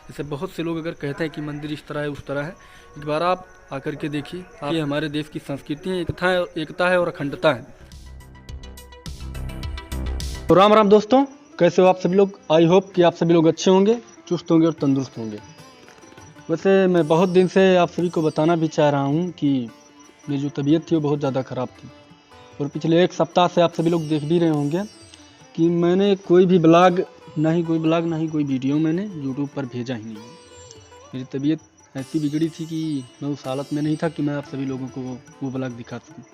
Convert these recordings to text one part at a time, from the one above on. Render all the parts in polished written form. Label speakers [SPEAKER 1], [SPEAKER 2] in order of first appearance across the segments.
[SPEAKER 1] जैसे बहुत से लोग अगर कहते हैं कि मंदिर इस तरह है उस तरह है, एक बार आप आकर के देखिए। ये हमारे देश की संस्कृति है, एकता है और अखंडता है। तो राम राम दोस्तों, कैसे हो आप सभी लोग। आई होप कि आप सभी लोग अच्छे होंगे, चुस्त होंगे और तंदुरुस्त होंगे। वैसे मैं बहुत दिन से आप सभी को बताना भी चाह रहा हूँ कि मेरी जो तबीयत थी वो बहुत ज़्यादा ख़राब थी, और पिछले एक सप्ताह से आप सभी लोग देख भी रहे होंगे कि मैंने कोई भी ब्लॉग, ना ही कोई वीडियो मैंने यूट्यूब पर भेजा ही नहीं है। मेरी तबीयत ऐसी बिगड़ी थी कि मैं उस हालत में नहीं था कि मैं आप सभी लोगों को वो ब्लॉग दिखा सकूँ,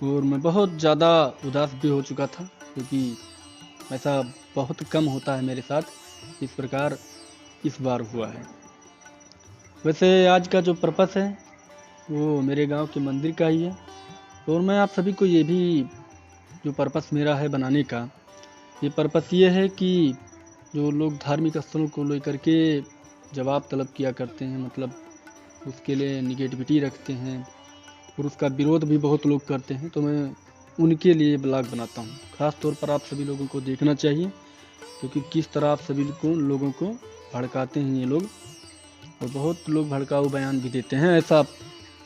[SPEAKER 1] और मैं बहुत ज़्यादा उदास भी हो चुका था, क्योंकि ऐसा बहुत कम होता है मेरे साथ, इस प्रकार इस बार हुआ है। वैसे आज का जो पर्पस है वो मेरे गांव के मंदिर का ही है, और मैं आप सभी को ये भी, जो पर्पस मेरा है बनाने का, ये पर्पस ये है कि जो लोग धार्मिक स्थलों को लेकर के जवाब तलब किया करते हैं, मतलब उसके लिए निगेटिविटी रखते हैं और उसका विरोध भी बहुत लोग करते हैं, तो मैं उनके लिए ब्लॉग बनाता हूँ। ख़ास तौर पर आप सभी लोगों को देखना चाहिए, क्योंकि किस तरह आप सभी लोगों को भड़काते हैं ये लोग, और बहुत लोग भड़काऊ बयान भी देते हैं, ऐसा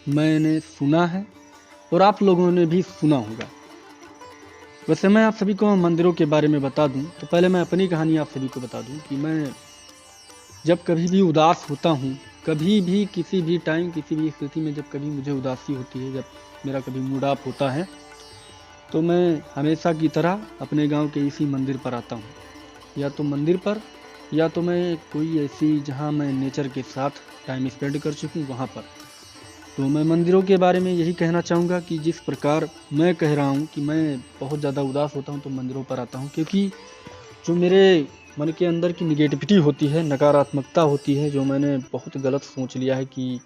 [SPEAKER 1] मैंने सुना है और आप लोगों ने भी सुना होगा। वैसे मैं आप सभी को मंदिरों के बारे में बता दूं तो पहले मैं अपनी कहानी आप सभी को बता दूं कि मैं जब कभी भी उदास होता हूं, कभी भी किसी भी टाइम किसी भी स्थिति में जब कभी मुझे उदासी होती है, जब मेरा कभी मूड ऑफ होता है, तो मैं हमेशा की तरह अपने गांव के इसी मंदिर पर आता हूं। या तो मंदिर पर, या तो मैं कोई ऐसी जहां मैं नेचर के साथ टाइम स्पेंड कर चुकूं वहां पर। तो मैं मंदिरों के बारे में यही कहना चाहूँगा कि जिस प्रकार मैं कह रहा हूँ कि मैं बहुत ज़्यादा उदास होता हूँ तो मंदिरों पर आता हूँ, क्योंकि जो मेरे मन के अंदर की निगेटिविटी होती है, नकारात्मकता होती है, जो मैंने बहुत गलत सोच लिया है कि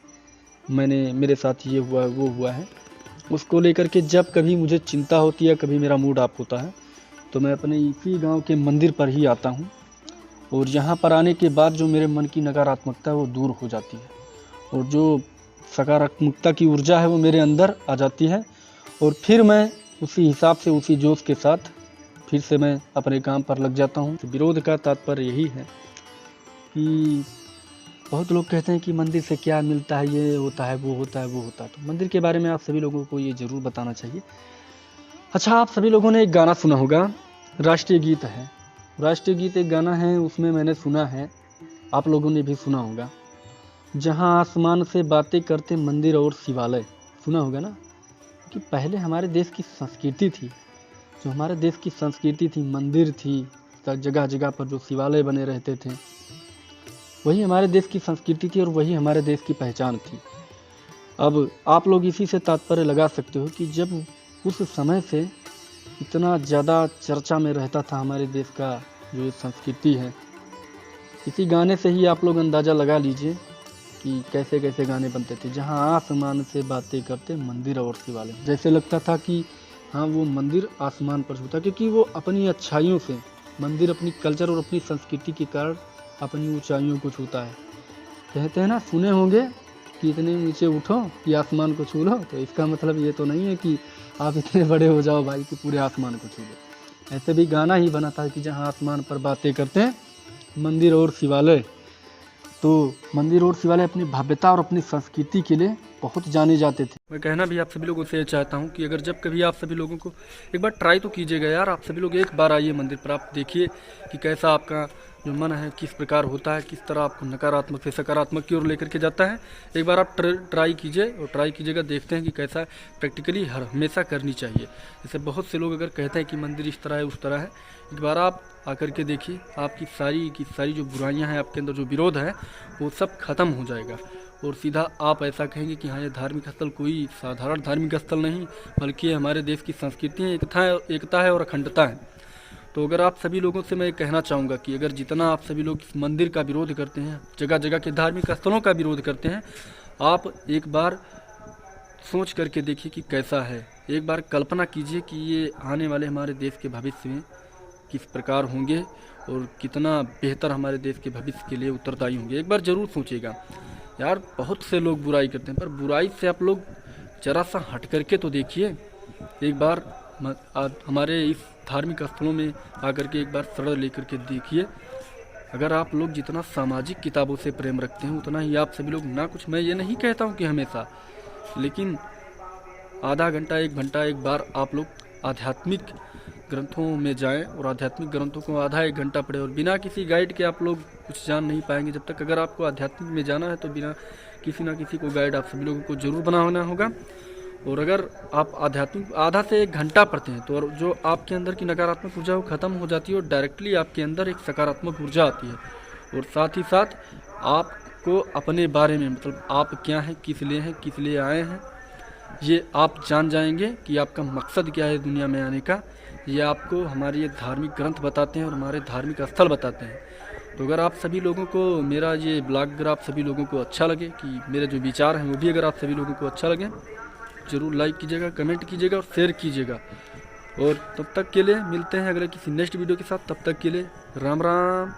[SPEAKER 1] मेरे साथ ये हुआ वो हुआ है, उसको लेकर के जब कभी मुझे चिंता होती है, कभी मेरा मूड ऑफ होता है, तो मैं अपने इसी गाँव के मंदिर पर ही आता हूँ। और यहाँ पर आने के बाद जो मेरे मन की नकारात्मकता है वो दूर हो जाती है, और जो सकारात्मकता की ऊर्जा है वो मेरे अंदर आ जाती है, और फिर मैं उसी हिसाब से, उसी जोश के साथ फिर से मैं अपने काम पर लग जाता हूँ। तो विरोध का तात्पर्य यही है कि बहुत लोग कहते हैं कि मंदिर से क्या मिलता है, ये होता है वो होता है वो होता है, तो मंदिर के बारे में आप सभी लोगों को ये ज़रूर बताना चाहिए। अच्छा, आप सभी लोगों ने एक गाना सुना होगा, राष्ट्रीय गीत है। राष्ट्रीय गीत एक गाना है, उसमें मैंने सुना है, आप लोगों ने भी सुना होगा, जहाँ आसमान से बातें करते मंदिर और शिवालय। सुना होगा ना, कि पहले हमारे देश की संस्कृति थी, जो हमारे देश की संस्कृति थी, मंदिर थी, जगह जगह पर जो शिवालय बने रहते थे, वही हमारे देश की संस्कृति थी और वही हमारे देश की पहचान थी। अब आप लोग इसी से तात्पर्य लगा सकते हो कि जब उस समय से इतना ज़्यादा चर्चा में रहता था हमारे देश का जो संस्कृति है, इसी गाने से ही आप लोग अंदाज़ा लगा लीजिए कि कैसे कैसे गाने बनते थे। जहाँ आसमान से बातें करते मंदिर और शिवालय, जैसे लगता था कि हाँ वो मंदिर आसमान पर छूता, क्योंकि वो अपनी अच्छाइयों से, मंदिर अपनी कल्चर और अपनी संस्कृति के कारण अपनी ऊंचाइयों को छूता है। कहते हैं ना, सुने होंगे कि इतने नीचे उठो कि आसमान को छू लो, तो इसका मतलब ये तो नहीं है कि आप इतने बड़े हो जाओ भाई कि पूरे आसमान को छू लो। ऐसे भी गाना ही बना था कि जहाँ आसमान पर बातें करते हैं मंदिर और शिवालय। तो मंदिर और शिवालय अपनी भव्यता और अपनी संस्कृति के लिए बहुत जाने जाते थे। मैं कहना भी आप सभी लोगों से चाहता हूँ कि अगर जब कभी आप सभी लोगों को एक बार ट्राई तो कीजिएगा यार, आप सभी लोग एक बार आइए मंदिर पर, आप देखिए कि कैसा आपका जो मन है किस प्रकार होता है, किस तरह आपको नकारात्मक से सकारात्मक की ओर लेकर के जाता है। एक बार आप ट्राई कीजिए, और ट्राई कीजिएगा, देखते हैं कि कैसा है। प्रैक्टिकली हमेशा करनी चाहिए। जैसे बहुत से लोग अगर कहते हैं कि मंदिर इस तरह है उस तरह है, एक बार आप आकर के देखिए, आपकी सारी की सारी जो बुराइयां हैं, आपके अंदर जो विरोध है, वो सब खत्म हो जाएगा, और सीधा आप ऐसा कहेंगे कि हाँ, ये धार्मिक स्थल कोई साधारण धार्मिक स्थल नहीं, बल्कि हमारे देश की संस्कृति है, एकता है और अखंडता है। तो अगर आप सभी लोगों से मैं कहना चाहूँगा कि अगर जितना आप सभी लोग इस मंदिर का विरोध करते हैं, जगह जगह के धार्मिक स्थलों का विरोध करते हैं, आप एक बार सोच करके देखिए कि कैसा है। एक बार कल्पना कीजिए कि ये आने वाले हमारे देश के भविष्य में किस प्रकार होंगे, और कितना बेहतर हमारे देश के भविष्य के लिए उत्तरदायी होंगे। एक बार ज़रूर सोचिएगा यार। बहुत से लोग बुराई करते हैं, पर बुराई से आप लोग जरा सा हट करके तो देखिए। एक बार हमारे इस धार्मिक स्थलों में आकर के एक बार शरण लेकर के देखिए, अगर आप लोग जितना सामाजिक किताबों से प्रेम रखते हैं उतना ही आप सभी लोग ना कुछ, मैं ये नहीं कहता हूँ कि हमेशा, लेकिन आधा घंटा 1 घंटा एक बार आप लोग आध्यात्मिक ग्रंथों में जाएं और आध्यात्मिक ग्रंथों को आधा 1 घंटा पढ़ें। और बिना किसी गाइड के आप लोग कुछ जान नहीं पाएंगे जब तक। अगर आपको आध्यात्मिक में जाना है तो बिना किसी ना किसी को गाइड आप सभी लोगों को जरूर बनाना होगा। और अगर आप आध्यात्मिक आधा से 1 घंटा पढ़ते हैं तो जो आपके अंदर की नकारात्मक ऊर्जा वो खत्म हो जाती है और डायरेक्टली आपके अंदर एक सकारात्मक ऊर्जा आती है। और साथ ही साथ आपको अपने बारे में, मतलब आप क्या हैं, किस लिए आए हैं, ये आप जान जाएंगे कि आपका मकसद क्या है दुनिया में आने का। ये आपको हमारे ये धार्मिक ग्रंथ बताते हैं और हमारे धार्मिक स्थल बताते हैं। तो अगर आप सभी लोगों को मेरा ये ब्लॉग, अगर आप सभी लोगों को अच्छा लगे, कि मेरे जो विचार हैं वो भी अगर आप सभी लोगों को अच्छा लगे, ज़रूर लाइक कीजिएगा, कमेंट कीजिएगा और शेयर कीजिएगा। और तब तक के लिए मिलते हैं अगले किसी नेक्स्ट वीडियो के साथ। तब तक के लिए राम राम।